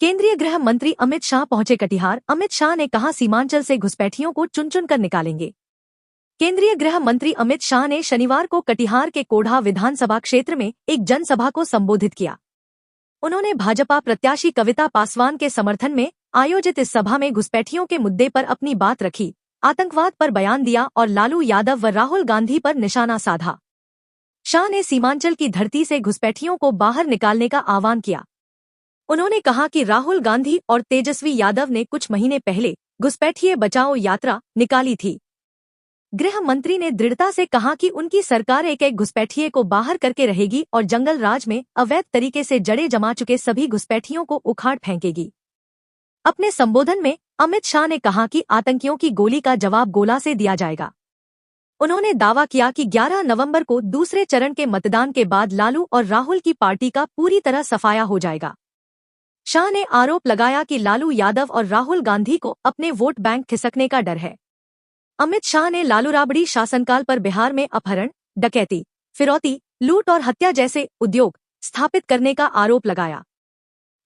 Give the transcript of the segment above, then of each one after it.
केंद्रीय गृह मंत्री अमित शाह पहुंचे कटिहार। अमित शाह ने कहा, सीमांचल से घुसपैठियों को चुन चुन कर निकालेंगे। केंद्रीय गृह मंत्री अमित शाह ने शनिवार को कटिहार के कोढ़ा विधानसभा क्षेत्र में एक जनसभा को संबोधित किया। उन्होंने भाजपा प्रत्याशी कविता पासवान के समर्थन में आयोजित इस सभा में घुसपैठियों के मुद्दे पर अपनी बात रखी, आतंकवाद पर बयान दिया और लालू यादव व राहुल गांधी पर निशाना साधा। शाह ने सीमांचल की धरती से घुसपैठियों को बाहर निकालने का आह्वान किया। उन्होंने कहा कि राहुल गांधी और तेजस्वी यादव ने कुछ महीने पहले घुसपैठिए बचाओ यात्रा निकाली थी। गृह मंत्री ने दृढ़ता से कहा कि उनकी सरकार एक एक घुसपैठिए को बाहर करके रहेगी और जंगल राज में अवैध तरीके से जड़े जमा चुके सभी घुसपैठियों को उखाड़ फेंकेगी। अपने संबोधन में अमित शाह ने कहा कि आतंकियों की गोली का जवाब गोला से दिया जाएगा। उन्होंने दावा किया कि 11 नवंबर को दूसरे चरण के मतदान के बाद लालू और राहुल की पार्टी का पूरी तरह सफाया हो जाएगा। शाह ने आरोप लगाया कि लालू यादव और राहुल गांधी को अपने वोट बैंक खिसकने का डर है। अमित शाह ने लालू राबड़ी शासनकाल पर बिहार में अपहरण, डकैती, फिरौती, लूट और हत्या जैसे उद्योग स्थापित करने का आरोप लगाया।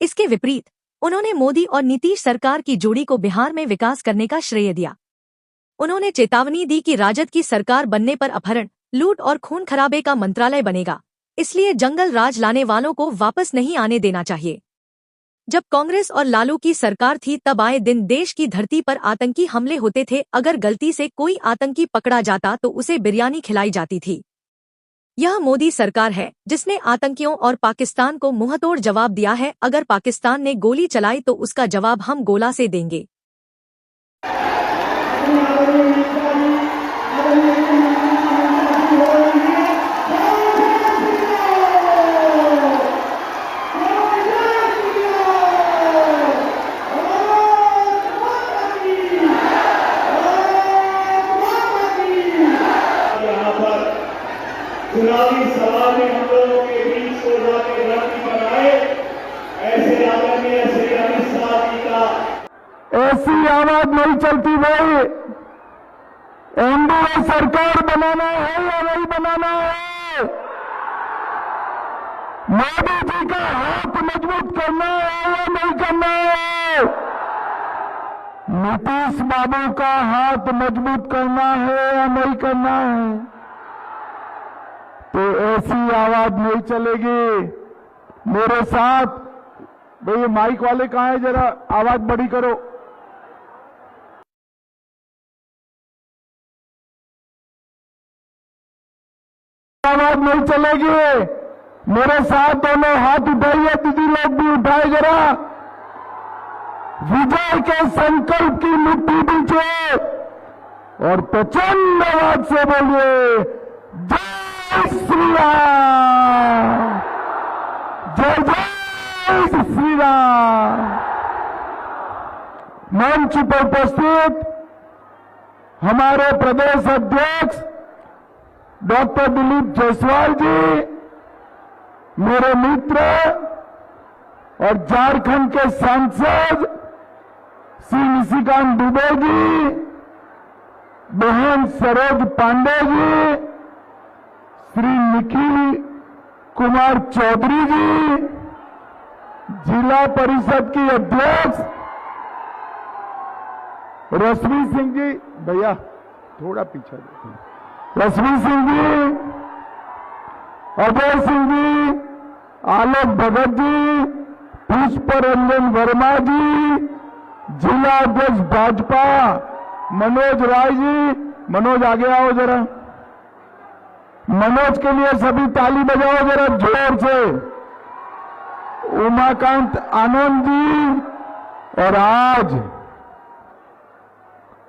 इसके विपरीत उन्होंने मोदी और नीतीश सरकार की जोड़ी को बिहार में विकास करने का श्रेय दिया। उन्होंने चेतावनी दी कि राजद की सरकार बनने पर अपहरण, लूट और खून खराबे का मंत्रालय बनेगा, इसलिए जंगल राज लाने वालों को वापस नहीं आने देना चाहिए। जब कांग्रेस और लालू की सरकार थी तब आए दिन देश की धरती पर आतंकी हमले होते थे। अगर गलती से कोई आतंकी पकड़ा जाता तो उसे बिरयानी खिलाई जाती थी। यह मोदी सरकार है जिसने आतंकियों और पाकिस्तान को मुंहतोड़ जवाब दिया है। अगर पाकिस्तान ने गोली चलाई तो उसका जवाब हम गोला से देंगे। चुनावी सभा में हम लोगों के बीच को जाके रणनीति बनाए, ऐसे आदरणीय श्री अमित शाह जी का ऐसी आवाज नहीं चलती भाई। एनडीए सरकार बनाना है या नहीं बनाना है? मोदी जी का हाथ मजबूत करना है या नहीं करना है? नीतीश बाबू का हाथ मजबूत करना है या नहीं करना है? तो ऐसी आवाज नहीं चलेगी। मेरे साथ भाई माइक वाले कहां है, जरा आवाज बड़ी करो। आवाज नहीं चलेगी। मेरे साथ दोनों हाथ उठाइए, दीदी लोग भी उठाए जरा। विजय के संकल्प की मुट्ठी दीजिए और प्रचंड आवाज से बोलिए, जय श्री राम, जय जय श्री राम। मंच पर उपस्थित हमारे प्रदेश अध्यक्ष डॉक्टर दिलीप जायसवाल जी, मेरे मित्र और झारखंड के सांसद श्री निशिकांत दुबे जी, बहन सरोज पांडे जी, श्री निखिल कुमार चौधरी जी, जिला परिषद की अध्यक्ष रश्मि सिंह जी, भैया थोड़ा पीछे देखिए, रश्मि सिंह जी, अजय सिंह जी, आलोक भगत जी, पुष्प रंजन वर्मा जी, जिला अध्यक्ष भाजपा मनोज राय जी। मनोज आगे आओ जरा। मनोज के लिए सभी ताली बजाओ जरा जोर से। उमाकांत आनंद जी और आज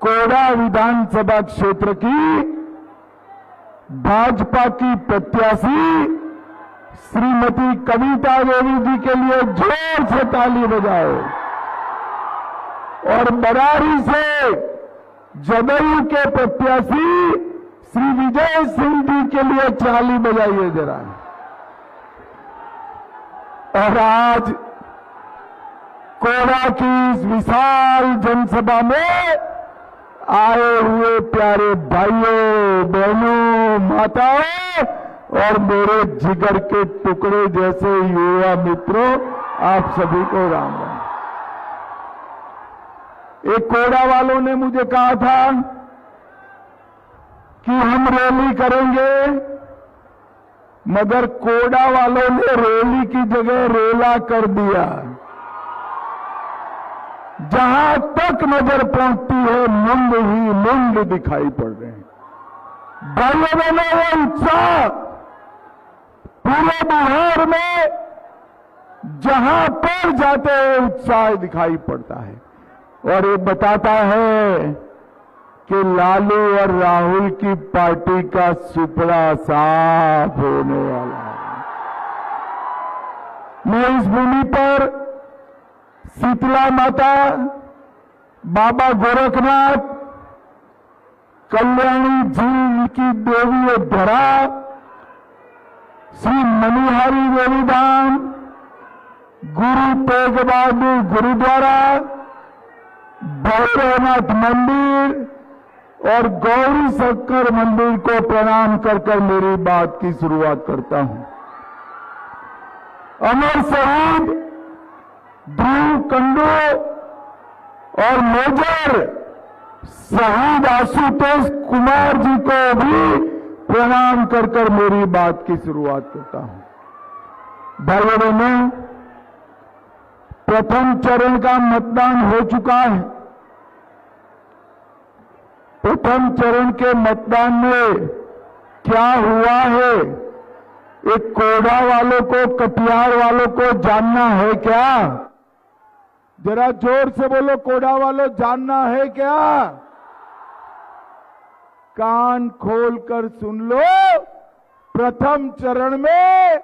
कोढ़ा विधानसभा क्षेत्र की भाजपा की प्रत्याशी श्रीमती कविता देवी जी के लिए जोर से ताली बजाओ। और बरारी से जदयू के प्रत्याशी श्री विजय सिंह जी के लिए ताली बजाइए जरा। और आज कोढ़ा की इस विशाल जनसभा में आए हुए प्यारे भाइयों, बहनों, माताओं और मेरे जिगर के टुकड़े जैसे युवा मित्रों, आप सभी को राम राम। एक कोड़ा वालों ने मुझे कहा था कि हम रैली करेंगे, मगर कोड़ा वालों ने रैली की जगह रेला कर दिया। जहां तक नजर पहुंचती है मुंड ही मुंड दिखाई पड़ रहे हैं। भाइयों बहनों, वो उत्साह पूरे बिहार में जहां पर जाते हैं उत्साह दिखाई पड़ता है, और ये बताता है कि लालू और राहुल की पार्टी का सुपड़ा साफ होने वाला है। मैं इस भूमि पर शीतला माता, बाबा गोरखनाथ, कल्याणी जी की देवी धरा, श्री मनिहारी देवी धाम, गुरु तेग बहादुर गुरुद्वारा, भैरवनाथ मंदिर और गौरी शंकर मंदिर को प्रणाम कर मेरी बात की शुरुआत करता हूं। अमर शहीद ध्रुव कंडू और मेजर शहीद आशुतोष कुमार जी को भी प्रणाम कर मेरी बात की शुरुआत करता हूं। भाइयों बहनों, प्रथम चरण का मतदान हो चुका है। प्रथम चरण के मतदान में क्या हुआ है, एक कोढ़ा वालों को, कटिहार वालों को जानना है क्या? जरा जोर से बोलो, कोढ़ा वालों जानना है क्या? कान खोलकर सुन लो। प्रथम चरण में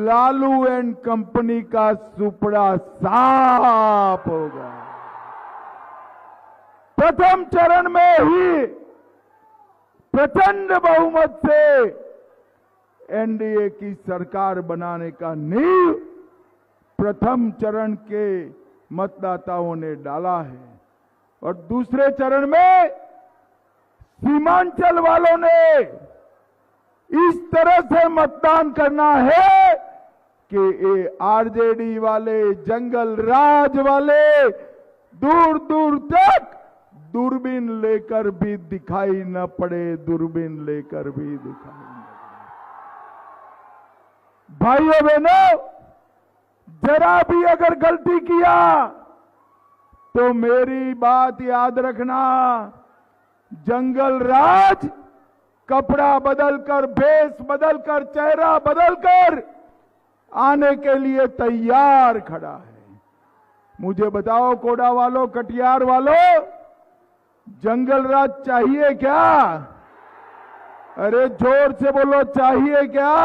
लालू एंड कंपनी का सुपड़ा साफ होगा। प्रथम चरण में ही प्रचंड बहुमत से एनडीए की सरकार बनाने का नींव प्रथम चरण के मतदाताओं ने डाला है। और दूसरे चरण में सीमांचल वालों ने इस तरह से मतदान करना है कि ये आरजेडी वाले, जंगल राज वाले दूर दूर तक दूरबीन लेकर भी दिखाई न पड़े, दूरबीन लेकर भी दिखाई न पड़े। भाइयों बहनों, जरा भी अगर गलती किया तो मेरी बात याद रखना, जंगल राज कपड़ा बदलकर, भेष बदलकर, चेहरा बदलकर आने के लिए तैयार खड़ा है। मुझे बताओ कोड़ा वालों, कटिहार वालों, जंगल राज चाहिए क्या? अरे जोर से बोलो, चाहिए क्या?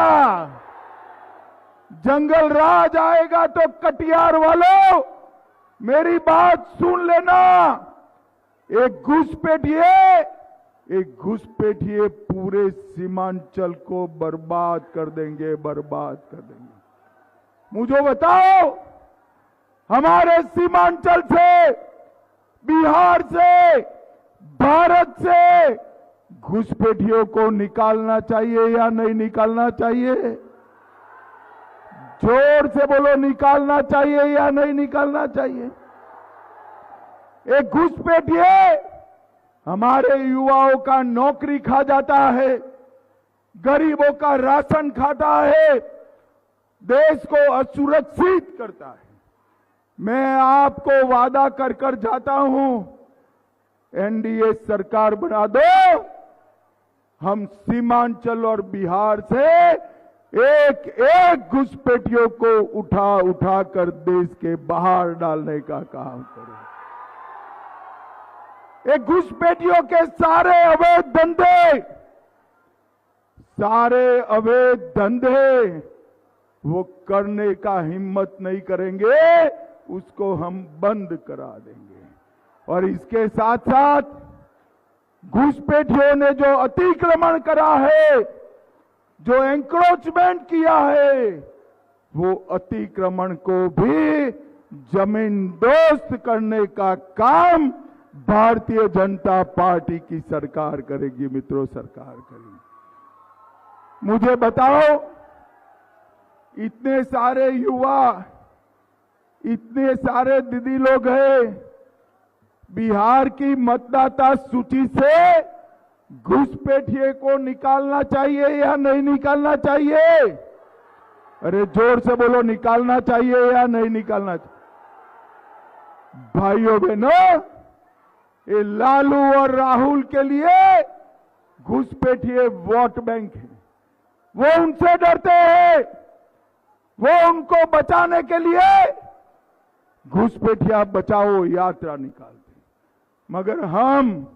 जंगल राज आएगा तो कटिहार वालों मेरी बात सुन लेना, एक घुसपैठिए पूरे सीमांचल को बर्बाद कर देंगे, बर्बाद कर देंगे। मुझे बताओ, हमारे सीमांचल से, बिहार से, भारत से घुसपैठियों को निकालना चाहिए या नहीं निकालना चाहिए? जोर से बोलो, निकालना चाहिए या नहीं निकालना चाहिए? एक घुसपैठिए हमारे युवाओं का नौकरी खा जाता है, गरीबों का राशन खाता है, देश को असुरक्षित करता है। मैं आपको वादा कर जाता हूं, एनडीए सरकार बना दो, हम सीमांचल और बिहार से एक एक घुसपैठियों को उठा कर देश के बाहर डालने का काम करें। एक घुसपैठियों के सारे अवैध धंधे वो करने का हिम्मत नहीं करेंगे, उसको हम बंद करा देंगे। और इसके साथ साथ घुसपैठियों ने जो अतिक्रमण करा है, जो एंक्रोचमेंट किया है, वो अतिक्रमण को भी जमींदोस्त करने का काम भारतीय जनता पार्टी की सरकार करेगी। मित्रों, सरकार करेगी। मुझे बताओ, इतने सारे युवा, इतने सारे दीदी लोग हैं, बिहार की मतदाता सूची से घुसपैठिए को निकालना चाहिए या नहीं निकालना चाहिए? अरे जोर से बोलो, निकालना चाहिए या नहीं निकालना चाहिए? भाइयों बहनों, ये लालू और राहुल के लिए घुसपैठिए वोट बैंक है। वो उनसे डरते हैं, वो उनको बचाने के लिए घुसपैठिया बचाओ यात्रा निकालते, मगर हम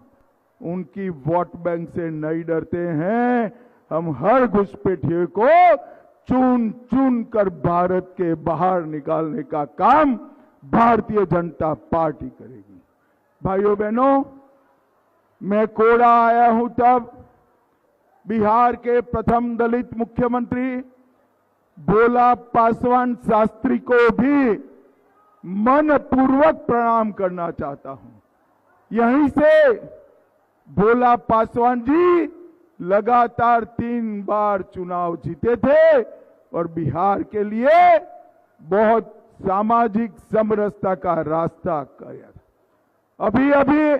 उनकी वोट बैंक से नहीं डरते हैं। हम हर घुसपैठिए को चुन चुन कर भारत के बाहर निकालने का काम भारतीय जनता पार्टी करेगी। भाइयों बहनों, मैं कोड़ा आया हूं तब बिहार के प्रथम दलित मुख्यमंत्री भोला पासवान शास्त्री को भी मनपूर्वक प्रणाम करना चाहता हूं। यहीं से भोला पासवान जी लगातार 3 बार चुनाव जीते थे और बिहार के लिए बहुत सामाजिक समरसता का रास्ता किया था। अभी अभी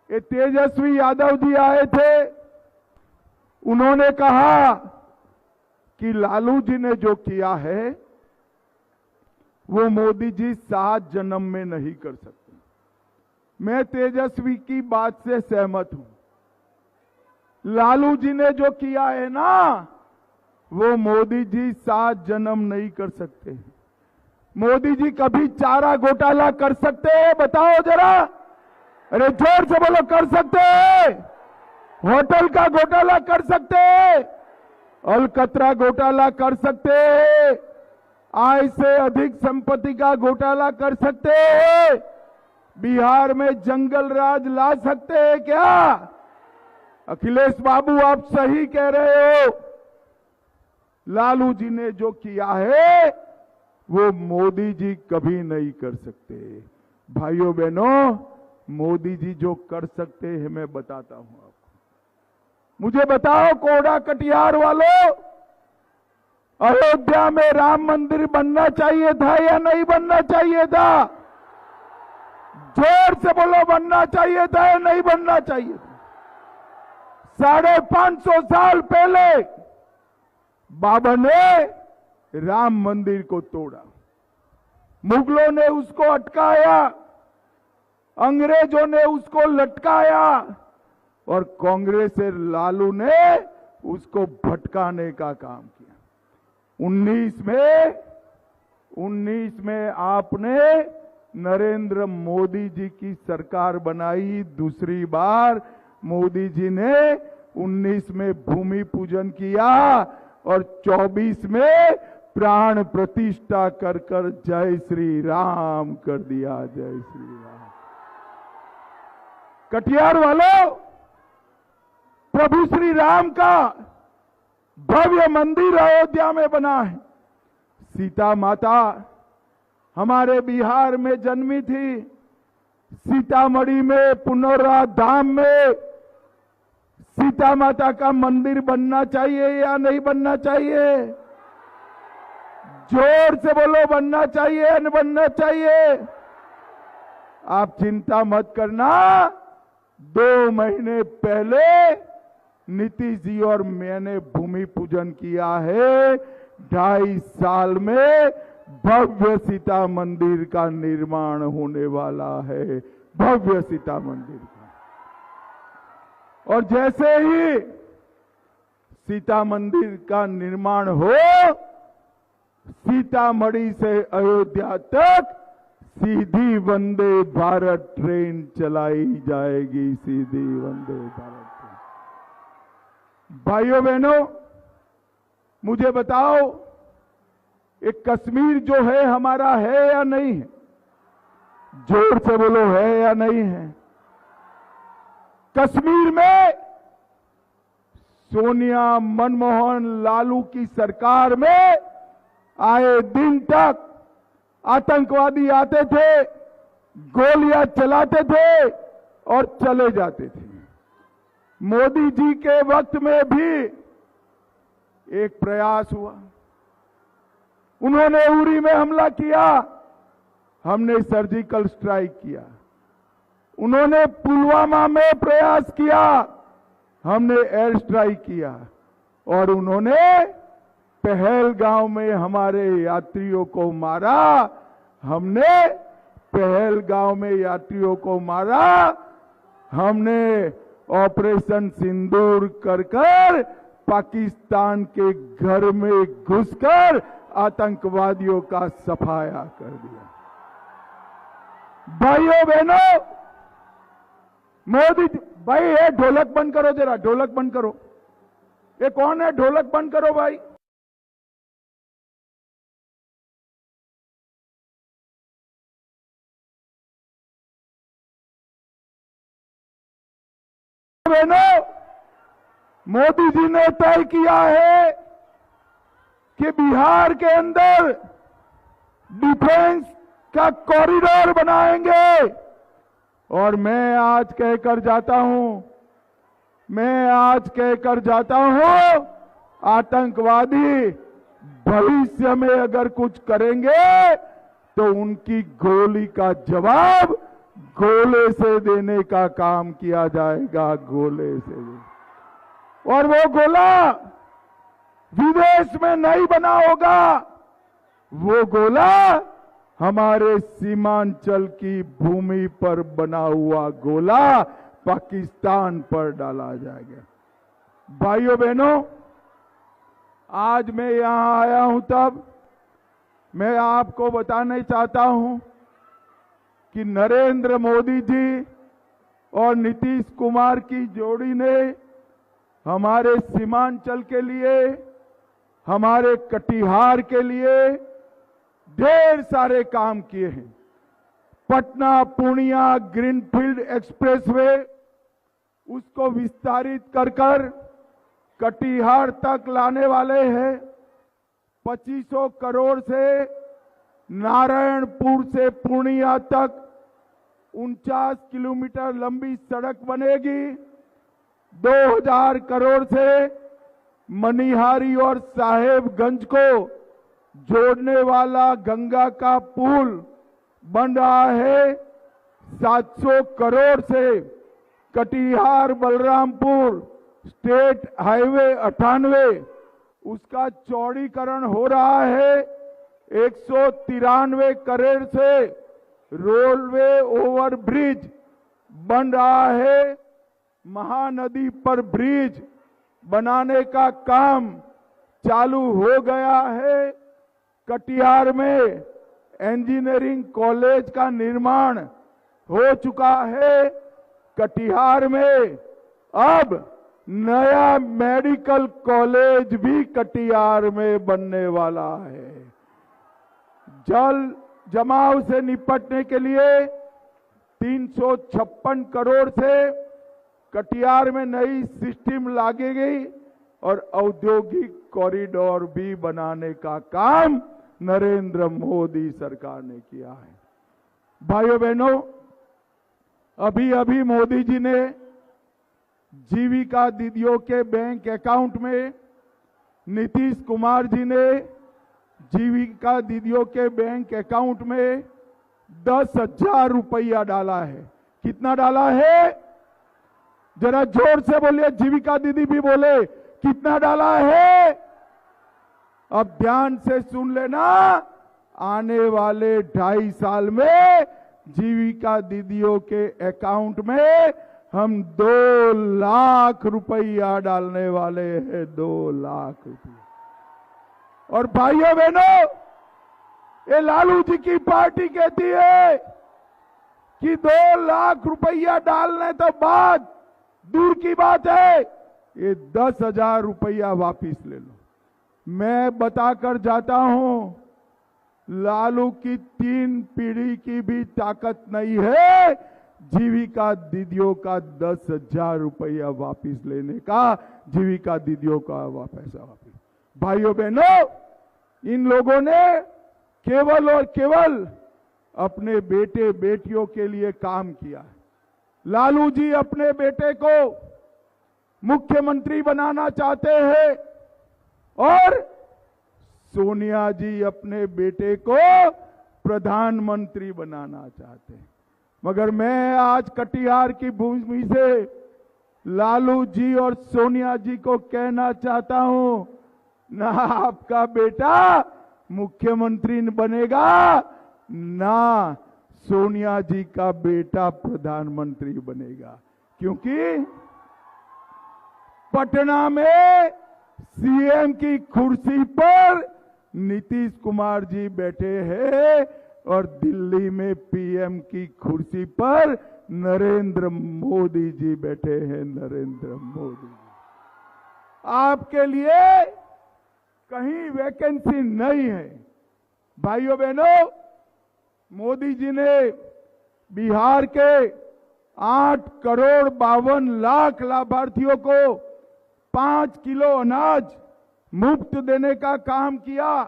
ये तेजस्वी यादव जी आए थे, उन्होंने कहा कि लालू जी ने जो किया है वो मोदी जी 7 जन्म में नहीं कर सकते। मैं तेजस्वी की बात से सहमत हूं। लालू जी ने जो किया है ना, वो मोदी जी 7 जन्म नहीं कर सकते। मोदी जी कभी चारा घोटाला कर सकते हैं? बताओ जरा, अरे जोर से बोलो, कर सकते हैं? होटल का घोटाला कर सकते हैं? अलकतरा घोटाला कर सकते हैं? आय से अधिक संपत्ति का घोटाला कर सकते हैं? बिहार में जंगल राज ला सकते हैं क्या? अखिलेश बाबू, आप सही कह रहे हो। लालू जी ने जो किया है वो मोदी जी कभी नहीं कर सकते। भाइयों बहनों, मोदी जी जो कर सकते हैं मैं बताता हूं आपको। मुझे बताओ कोड़ा कटिहार वालों, अयोध्या में राम मंदिर बनना चाहिए था या नहीं बनना चाहिए था? जोर से बोलो, बनना चाहिए था या नहीं बनना चाहिए था? 550 साल पहले बाबर ने राम मंदिर को तोड़ा, मुगलों ने उसको अटकाया, अंग्रेजों ने उसको लटकाया और कांग्रेस और लालू ने उसको भटकाने का काम किया। 19 में आपने नरेंद्र मोदी जी की सरकार बनाई। दूसरी बार मोदी जी ने 19 में भूमि पूजन किया और 24 में प्राण प्रतिष्ठा कर कर जय श्री राम कर दिया। जय श्री राम। कटिहार वालों, प्रभु श्री राम का भव्य मंदिर अयोध्या में बना है। सीता माता हमारे बिहार में जन्मी थी। सीतामढ़ी में पुनौरा धाम में सीता माता का मंदिर बनना चाहिए या नहीं बनना चाहिए? जोर से बोलो, बनना चाहिए या नहीं बनना चाहिए? आप चिंता मत करना, 2 महीने पहले नीतीश जी और मैंने भूमि पूजन किया है। 2.5 साल में भव्य सीता मंदिर का निर्माण होने वाला है। भव्य सीता मंदिर का। और जैसे ही सीता मंदिर का निर्माण हो, सीतामढ़ी से अयोध्या तक सीधी वंदे भारत ट्रेन चलाई जाएगी। सीधी वंदे भारत ट्रेन। भाइयों बहनों, मुझे बताओ, एक कश्मीर जो है हमारा है या नहीं है? जोर से बोलो, है या नहीं है? कश्मीर में सोनिया, मनमोहन, लालू की सरकार में आए दिन तक आतंकवादी आते थे, गोलियां चलाते थे और चले जाते थे। मोदी जी के वक्त में भी एक प्रयास हुआ, उन्होंने उरी में हमला किया, हमने सर्जिकल स्ट्राइक किया। उन्होंने पुलवामा में प्रयास किया, हमने एयर स्ट्राइक किया, और उन्होंने पहलगांव में हमारे यात्रियों को मारा, हमने पहलगांव में यात्रियों को मारा, हमने ऑपरेशन सिंदूर कर पाकिस्तान के घर में घुसकर आतंकवादियों का सफाया कर दिया। भाइयों बहनों, मोदी भाई, ये ढोलक बंद करो, जरा ढोलक बंद करो। ये कौन है? ढोलक बंद करो भाई। बहनों, मोदी जी ने तय किया है कि बिहार के अंदर डिफेंस का कॉरिडोर बनाएंगे, और मैं आज कहकर जाता हूं, आतंकवादी भविष्य में अगर कुछ करेंगे तो उनकी गोली का जवाब गोले से देने का काम किया जाएगा, गोले से। और वो गोला विदेश में नहीं बना होगा, वो गोला हमारे सीमांचल की भूमि पर बना हुआ गोला पाकिस्तान पर डाला जाएगा। भाइयों बहनों, आज मैं यहां आया हूं, तब मैं आपको बताना चाहता हूं कि नरेंद्र मोदी जी और नीतीश कुमार की जोड़ी ने हमारे सीमांचल के लिए, हमारे कटिहार के लिए ढेर सारे काम किए हैं। पटना पूर्णिया ग्रीनफील्ड एक्सप्रेसवे, उसको विस्तारित कर कटिहार तक लाने वाले हैं। 2500 करोड़ से नारायणपुर से पूर्णिया तक 49 किलोमीटर लंबी सड़क बनेगी। 2000 करोड़ से मनिहारी और साहेबगंज को जोड़ने वाला गंगा का पुल बन रहा है। 700 करोड़ से कटिहार बलरामपुर स्टेट हाईवे 98, उसका चौड़ीकरण हो रहा है। 193 करोड़ से रेलवे ओवरब्रिज बन रहा है। महानदी पर ब्रिज बनाने का काम चालू हो गया है। कटिहार में इंजीनियरिंग कॉलेज का निर्माण हो चुका है। कटिहार में अब नया मेडिकल कॉलेज भी कटिहार में बनने वाला है। जल जमाव से निपटने के लिए 356 करोड़ से कटिहार में नई सिस्टम लागेगी और औद्योगिक कॉरिडोर भी बनाने का काम नरेंद्र मोदी सरकार ने किया है। भाइयों बहनों, अभी अभी मोदी जी ने जीविका दीदियों के बैंक अकाउंट में, नीतीश कुमार जी ने जीविका दीदियों के बैंक अकाउंट में 10,000 रुपया डाला है। कितना डाला है? जरा जोर से बोलिए, जीविका दीदी भी बोले कितना डाला है। अब ध्यान से सुन लेना, आने वाले 2.5 साल में जीविका दीदियों के अकाउंट में हम 2 लाख रुपया डालने वाले हैं। 2 लाख रुपया। और भाइयों बहनों, ये लालू जी की पार्टी कहती है कि 2 लाख रुपया डालने तो बात दूर की बात है, ये 10,000 रुपया वापिस ले लो। मैं बताकर जाता हूं, लालू की 3 पीढ़ी की भी ताकत नहीं है जीविका दीदियों का 10,000 रुपया वापिस लेने का, जीविका दीदियों का पैसा वापिस। भाइयों बहनों, इन लोगों ने केवल और केवल अपने बेटे बेटियों के लिए काम किया है। लालू जी अपने बेटे को मुख्यमंत्री बनाना चाहते हैं और सोनिया जी अपने बेटे को प्रधानमंत्री बनाना चाहते हैं। मगर मैं आज कटिहार की भूमि से लालू जी और सोनिया जी को कहना चाहता हूं, ना आपका बेटा मुख्यमंत्री बनेगा, ना सोनिया जी का बेटा प्रधानमंत्री बनेगा। क्योंकि पटना में सीएम की कुर्सी पर नीतीश कुमार जी बैठे हैं और दिल्ली में पीएम की कुर्सी पर नरेंद्र मोदी जी बैठे हैं। नरेंद्र मोदी आपके लिए कहीं वैकेंसी नहीं है। भाइयों बहनों, मोदी जी ने बिहार के 8 करोड़ 52 लाख लाभार्थियों को 5 किलो अनाज मुफ्त देने का काम किया।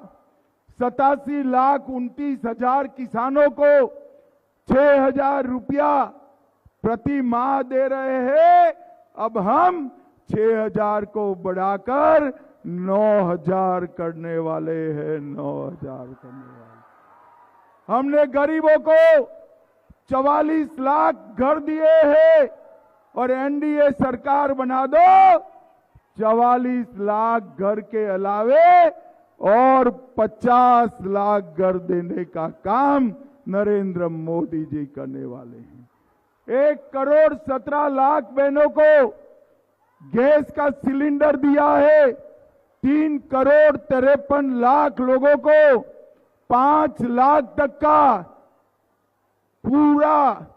87,29,000 किसानों को 6,000 रुपया प्रति माह दे रहे हैं। अब हम 6,000 को बढ़ाकर 9,000 करने वाले हैं। 9,000 करने वाले। हमने गरीबों को 44 लाख घर दिए हैं और एनडीए सरकार बना दो 44 लाख घर के अलावे और 50 लाख घर देने का काम नरेंद्र मोदी जी करने वाले हैं। 1 करोड़ 17 लाख बहनों को गैस का सिलेंडर दिया है। 3 करोड़ 53 लाख लोगों को 5 लाख तक का पूरा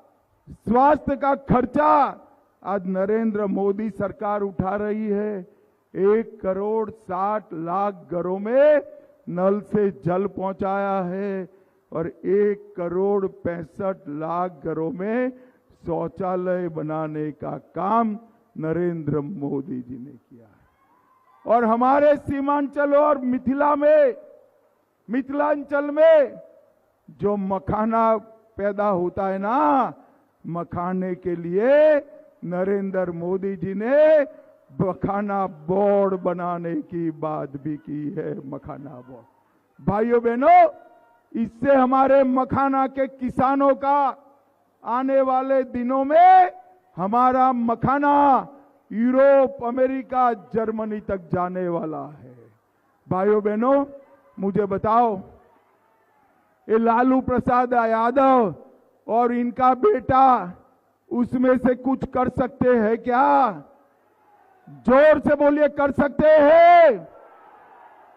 स्वास्थ्य का खर्चा आज नरेंद्र मोदी सरकार उठा रही है। 1 करोड़ 60 लाख घरों में नल से जल पहुंचाया है और 1 करोड़ 65 लाख घरों में शौचालय बनाने का काम नरेंद्र मोदी जी ने किया है। और हमारे सीमांचल और मिथिलांचल में जो मखाना पैदा होता है ना, मखाने के लिए नरेंद्र मोदी जी ने मखाना बोर्ड बनाने की बात भी की है। मखाना बोर्ड, भाइयों बहनों, इससे हमारे मखाना के किसानों का आने वाले दिनों में हमारा मखाना यूरोप, अमेरिका, जर्मनी तक जाने वाला है। भाइयों बहनों, मुझे बताओ, ये लालू प्रसाद यादव और इनका बेटा उसमें से कुछ कर सकते हैं क्या? जोर से बोलिए, कर सकते हैं?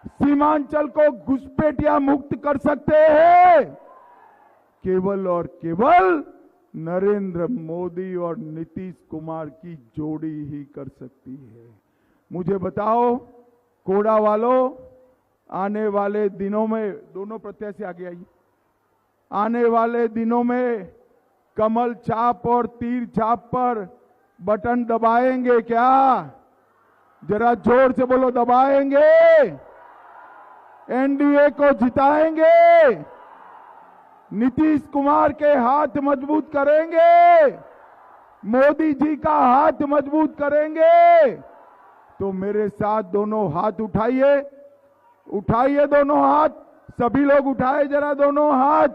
सीमांचल को घुसपैठिया मुक्त कर सकते हैं? केवल और केवल नरेंद्र मोदी और नीतीश कुमार की जोड़ी ही कर सकती है। मुझे बताओ कोड़ा वालों, आने वाले दिनों में, दोनों प्रत्याशी आगे आइए, आने वाले दिनों में कमल छाप और तीर छाप पर बटन दबाएंगे क्या? जरा जोर से बोलो, दबाएंगे? एनडीए को जिताएंगे? नीतीश कुमार के हाथ मजबूत करेंगे? मोदी जी का हाथ मजबूत करेंगे? तो मेरे साथ दोनों हाथ उठाइए, उठाइए दोनों हाथ, सभी लोग उठाए जरा दोनों हाथ।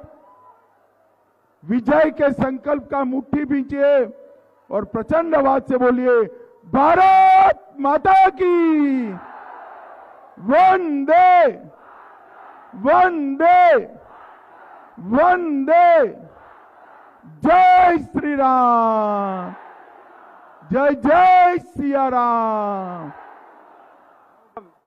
विजय के संकल्प का मुट्ठी भींचिए और प्रचंड आवाज से बोलिए, भारत माता की वंदे वंदे वंदे। जय श्री राम, जय जय सिया राम।